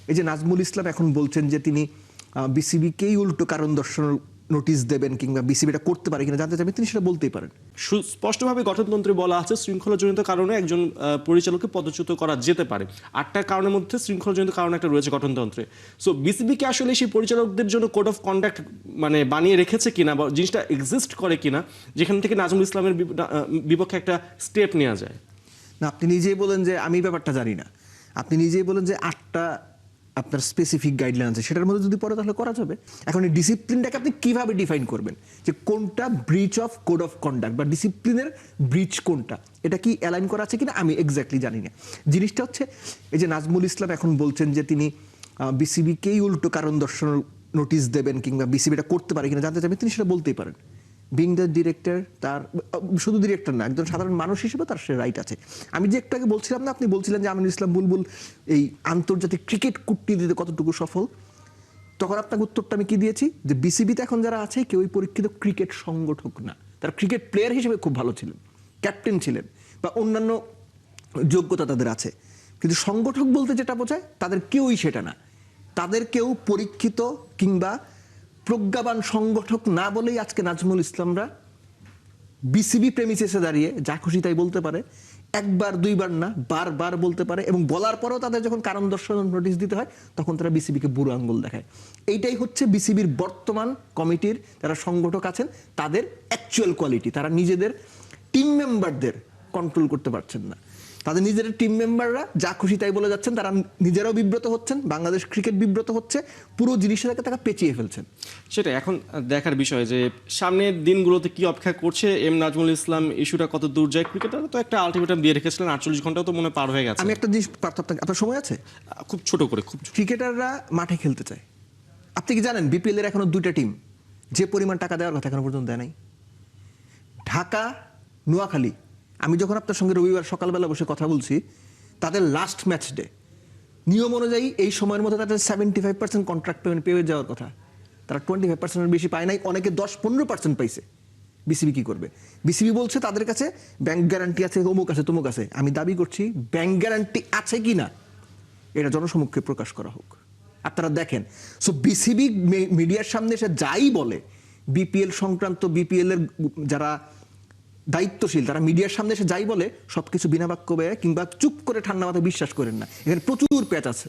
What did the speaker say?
এই যে নাজমুল ইসলাম এখন বলছেন যে তিনি বিসিবিকেই উল্টো কারণ দর্শন নোটিশ দেবেন কিংবা বিসিবিটা করতে পারে কিনা জানতে চাইবেন, তিনি সেটা বলতেই পারেন। স্পষ্টভাবে গঠনতন্ত্রে বলা আছে শৃঙ্খলাজনিত কারণে একজন পরিচালককে পদচ্যুত করা যেতে পারে। 8টা কারণের মধ্যে শৃঙ্খলাজনিত কারণ একটা রয়েছে গঠনতন্ত্রে। সো বিসিবিকে আসলে সেই পরিচালকদের জন্য কোড অফ কন্ডাক্ট মানে বানিয়ে রেখেছে কিনা বা জিনিসটা এক্সিস্ট করে কিনা, যেখান থেকে নাজমুল ইসলামের বিপক্ষে একটা স্টেপ নেওয়া যায়। না, আপনি নিজেই বলেন যে আমি ব্যাপারটা জানি না। আপনি নিজেই বলেন যে 8টা আপনার স্পেসিফিক গাইডলাইন আছে, সেটার মধ্যে যদি পড়ে তাহলে করা যাবে। এখন এই ডিসিপ্লিনটাকে আপনি কিভাবে ডিফাইন করবেন যে কোনটা breach of code of conduct বা ডিসিপ্লিনের ব্রিচ কোনটা, এটা কি অ্যালাইন করা আছে কিনা আমি এক্স্যাক্টলি জানি না। জিনিসটা হচ্ছে এই যে নাজমুল ইসলাম এখন বলছেন যে তিনি বিসিবিকেই উল্টো কারণ দর্শন নোটিশ দেবেন কিংবা বিসিবিটা করতে পারে কিনা জানতে চাইবেন, তিনি সেটা বলতেই পারেন। বিং দ্য ডিরেক্টর, তার শুধু ডিরেক্টর না, একজন সাধারণ মানুষ হিসেবে তার সে রাইট আছে। আমি যে একটু আগে বলছিলাম না, আপনি বলছিলেন যে আমিনুল ইসলাম বুলবুল এই আন্তর্জাতিক ক্রিকেট কূটনীতিতে কতটুকু সফল, তখন আপনাকে উত্তরটা আমি কি দিয়েছি যে বিসিবিতে এখন যারা আছে কেউই পরীক্ষিত ক্রিকেট সংগঠক না। তারা ক্রিকেট প্লেয়ার হিসেবে খুব ভালো ছিলেন, ক্যাপ্টেন ছিলেন বা অন্যান্য যোগ্যতা তাদের আছে, কিন্তু সংগঠক বলতে যেটা বোঝায় তাদের কেউই সেটা না। তাদের কেউ পরীক্ষিত কিংবা প্রজ্ঞাবান সংগঠক না বলেই আজকে নাজমুল ইসলামরা বিসিবি প্রেমিসেসে দাঁড়িয়ে যা খুশি তাই বলতে পারে, একবার দুইবার না বারবার বলতে পারে, এবং বলার পরেও তাদের যখন কারণ দর্শন নোটিশ দিতে হয় তখন তারা বিসিবিকে বুড়ো আঙ্গুল দেখায়। এইটাই হচ্ছে বিসিবির বর্তমান কমিটির যারা সংগঠক আছেন তাদের অ্যাকচুয়াল কোয়ালিটি। তারা নিজেদের টিম মেম্বারদের কন্ট্রোল করতে পারছেন না। তাদের নিজেদের টিম মেম্বাররা যা খুশি তাই বলে যাচ্ছেন, তারা নিজেরাও বিব্রত হচ্ছেন, বাংলাদেশ ক্রিকেট বিব্রত হচ্ছে, পুরো জিনিসটাকে তারা পেঁচিয়ে ফেলছেন। সেটা এখন দেখার বিষয় যে সামনের দিনগুলোতে কি অপেক্ষা করছে। নাজমুল ইসলাম ইস্যুটা কত দূর যায়। ক্রিকেটাররা তো একটা আলটিমেটাম দিয়ে রেখেছিলেন, 48 ঘন্টাও তো মনে পার হয়ে গেছে। আমি একটা জিনিস আপনার সময় আছে, খুব ছোট করে, খুব ক্রিকেটাররা মাঠে খেলতে চায়। আপনি কি জানেন বিপিএল এর এখনো 2টা টিম যে পরিমাণ টাকা দেওয়ার কথা এখনো পর্যন্ত দেয় নাই? ঢাকা, নোয়াখালী। আমি যখন আপনার সঙ্গে রবিবার সকালবেলা বসে কথা বলছি, তাদের লাস্ট ম্যাচ ডে নিয়ম অনুযায়ী এই সময়ের মধ্যে তাদের 75% কন্ট্রাক্ট পেমেন্ট পেয়ে যাওয়ার কথা, তারা 25% বেশি পায় নাই, অনেকে 10-15% পাইছে। বিসিবি কি করবে? বিসিবি বলছে তাদের কাছে ব্যাংক গ্যারান্টি আছে, অমুক আছে, তমুক আছে। আমি দাবি করছি ব্যাংক গ্যারান্টি আছে কি না এটা জনসমক্ষে প্রকাশ করা হোক, আপনারা দেখেন। সো বিসিবি মিডিয়ার সামনে এসে যাই বলে, বিপিএল সংক্রান্ত বিপিএল এর যারা দায়িত্বশীল তারা মিডিয়ার সামনে এসে যাই বলে সবকিছু বিনা বাক্য ব্যয় কিংবা চুপ করে ঠান্ডা মাথায় বিশ্বাস করেন না। এখানে প্রচুর প্যাচ আছে।